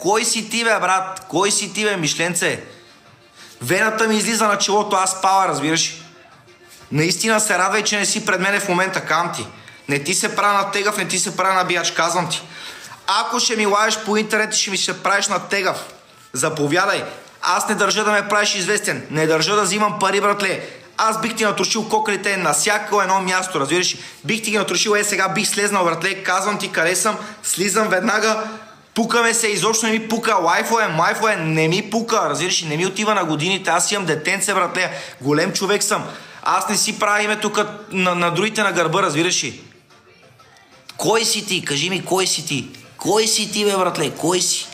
Кой си ти, бе, брат? Кой си ти, бе, мишленце? Вената ми излиза на челото, аз пала, разбираш. Наистина се радвай, че не си пред мене в момента, кам ти. Не ти се правя на тегав, не ти се правя на биjaч, казвам ти. Ако ще ми лаеш по интернет и ще ми се правиш на тегав, заповядай. Аз не държа да ме правиш известен. Не държа да взимам пари, братле. Аз бих ти натрушил кокалите на всяко едно място, разбираш. Бих ти ги натрушил, сега бих слезнал, братле. Казвам ти къде съм, слизам веднага. Пукаме се, изобщо не ми пука. Майфове, не ми пука, разбираш. Не ми отива на годините. Аз имам детенце, братле. Голем човек съм. Аз не си правя името на другите на гърба, разбираш ли. Кой си ти? Кажи ми, кой си ти? Кой си ти, бе, братле? Кой си?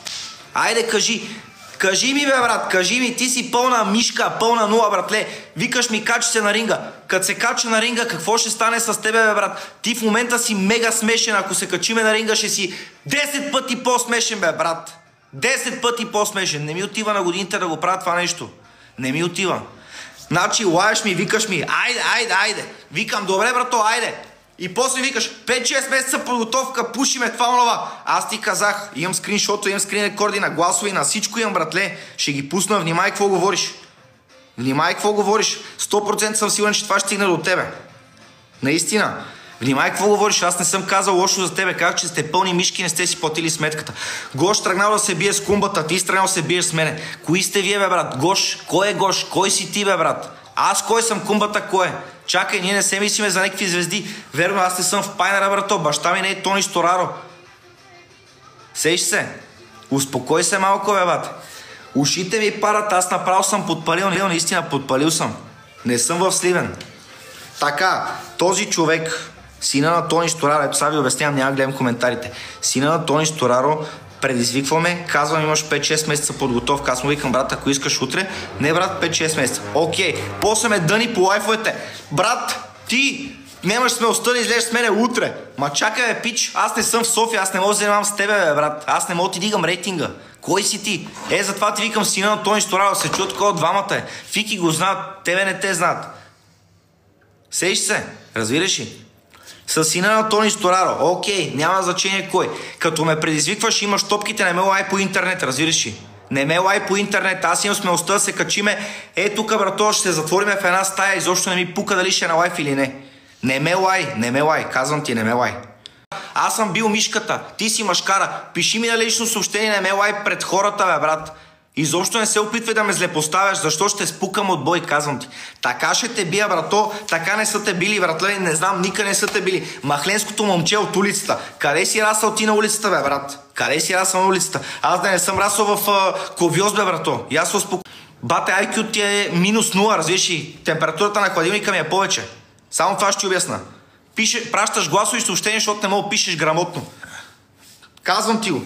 Айде, кажи. Кажи ми, бе, брат, кажи ми, ти си пълна мишка, пълна нула, братле. Викаш ми, качи се на ринга. Като се кача на ринга, какво ще стане с тебе, бе, брат? Ти в момента си мега смешен. Ако се качиме на ринга, ще си 10 пъти по-смешен, бе, брат. 10 пъти по-смешен. Не ми отива на годините да го правя това нещо. Не ми отива. Значи, лаеш ми, викаш ми, айде. Викам, добре, брато, айде. И после викаш, 5-6 месеца подготовка, пушиме това онова. Аз ти казах, имам скриншота, имам скрин рекорди на гласове, на всичко имам, братле. Ще ги пусна, внимай какво говориш. 100% съм сигурен, че това ще стигне до тебе. Наистина. Внимай какво говориш, аз не съм казал лошо за тебе, казах, че сте пълни мишки, не сте си платили сметката. Гош тръгнал да се бие с кумбата, ти тръгнал да се биеш с мене. Кои сте вие, бе, брат? Гош, кой е Гош? Кой си ти, бе, брат? Аз кой съм, кумбата кой е? Чакай, ние не се мислиме за някакви звезди. Верно, аз не съм в Пайнера, брато. Баща ми не е Тони Стораро. Сеш се. Успокой се малко, бе, бате. Ушите ми парат, аз направо съм подпалил. Наистина подпалил съм. Не съм в Сливен. Така, този човек, сина на Тони Стораро, ето сега ви обяснявам, няма гледам коментарите. Сина на Тони Стораро предизвикваме, казвам, имаш 5-6 месеца подготовка. Аз му викам, брат, ако искаш утре, не, брат, 5-6 месеца. Окей, после ме дъни по лайфовете. Брат, ти нямаш смелостта да излезеш с мене утре. Ма чакай, бе, пич, аз не съм в София, аз не мога да занимавам с тебе, бе, брат. Аз не мога да ти дигам рейтинга. Кой си ти? Затова ти викам сина на Тони Стораро, се чуят такова двамата е. Фики го знаят, тебе не те знаят. Сеш се, разбираш ли? С сина на Тони Стораро. Окей, няма значение кой. Като ме предизвикваш, имаш топките, не ме лай по интернет, разбираш ли? Не ме лай по интернет, аз имам смелостта да се качиме. Тук, брато, ще се затвориме в една стая, изобщо не ми пука дали ще е на лайф или не. Не ме лай, казвам ти, не ме лай. Аз съм бил мишката, ти си мъжкара. Пиши ми на лично съобщение, не ме лай пред хората, бе, брат. Изобщо не се опитвай да ме злепоставяш, защо ще спукам от бой, казвам ти. Така ще те бия, брато, така не са те били, братле, не знам, никъде не са те били. Махленското момче от улицата. Къде си расъл ти на улицата, бе, брат? Къде си расъл на улицата? Аз да не съм расъл в Ковиоз, бе, брато. И аз се успокоя. Бате, IQ ти е -0, разбираш ли? Температурата на хладилника ми е повече. Само това ще ти обясна. Пращаш гласови съобщения, защото не мога да пишеш грамотно. Казвам ти го.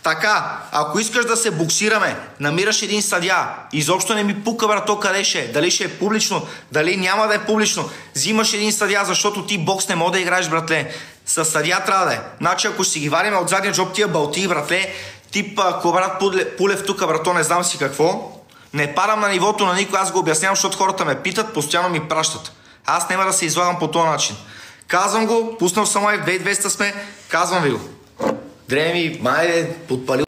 Така, ако искаш да се боксираме, намираш един съдия. Изобщо не ми пука, брато, къде ще е. Дали ще е публично, дали няма да е публично. Взимаш един съдия, защото ти бокс не мога да играеш, братле. Със съдия трябва да е. Значи, ако ще си ги вадим от задния джоб тия балти, братле, тип Кобрат Пулев тук, брато, не знам си какво. Не падам на нивото на никой, аз го обяснявам, защото хората ме питат, постоянно ми пращат. Аз няма да се излагам по този начин. Казвам го, пуснал съм лайв, 2200 сме, казвам ви го. Дреми, майде, подпалил.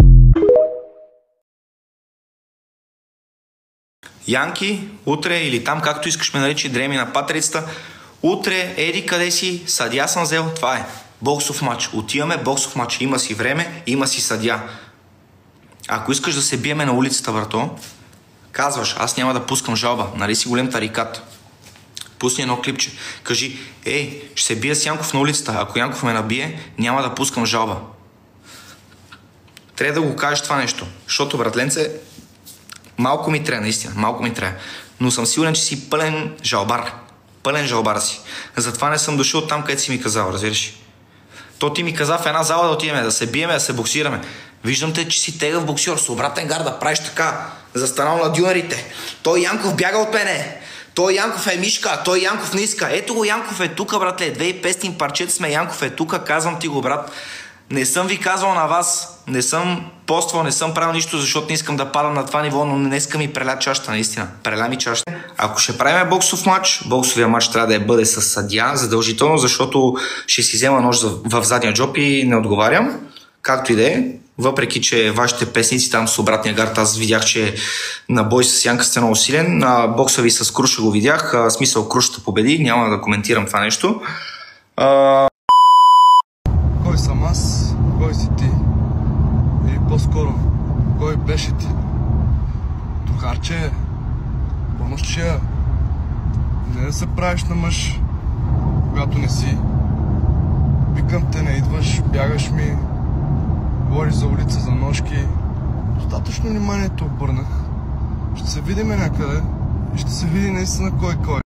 Янки, утре или там, както искаш ме наричи, Дреми на патрицата. Утре, еди къде си, съдия съм взел, това е. Боксов матч. Отиваме, боксов матч. Има си време, има си съдия. Ако искаш да се биеме на улицата, брато, казваш, аз няма да пускам жалба. Нали си голем тарикат. Пусни едно клипче. Кажи, ще се бия с Янков на улицата. Ако Янков ме набие, няма да пускам жалба. Трябва да го кажеш това нещо. Защото, братленце, малко ми трябва, наистина. Малко ми трябва. Но съм сигурен, че си пълен жалбар. Пълен жалбар си. Затова не съм дошъл там, където си ми казал, разбираш? То ти ми каза в една зала да отидеме, да се биеме, да се боксираме. Виждам те, че си тегъв боксер, с обратен гард да правиш така. Застанал на дюнерите. Той Янков бяга от мене. Той Янков е мишка, той Янков не иска. Ето го, Янков е тука, братле. 2500 парчета сме, Янков е тука, казвам ти го, брат. Не съм ви казвал на вас, не съм поствал, не съм правил нищо, защото не искам да падам на това ниво, но днеска ми преля чашата, наистина. Преля ми чашата. Ако ще правим боксов матч, боксовия матч трябва да бъде с съдия, задължително, защото ще си взема нож в задния джоб и не отговарям. Както и да е. въпреки че вашите песници там с обратния гард, аз видях, че на бой с Янка сте много силен. Бокса ви с Круша го видях, смисъл Крушата победи, няма да коментирам това нещо. Кой съм аз? Кой си ти? Или по-скоро, кой беше ти? Другарче, помощчия, не да се правиш на мъж, когато не си. Викам те, не идваш, бягаш ми, говориш за улица, за ножки. Достатъчно вниманието обърнах. Ще се видим някъде и ще се види наистина кой.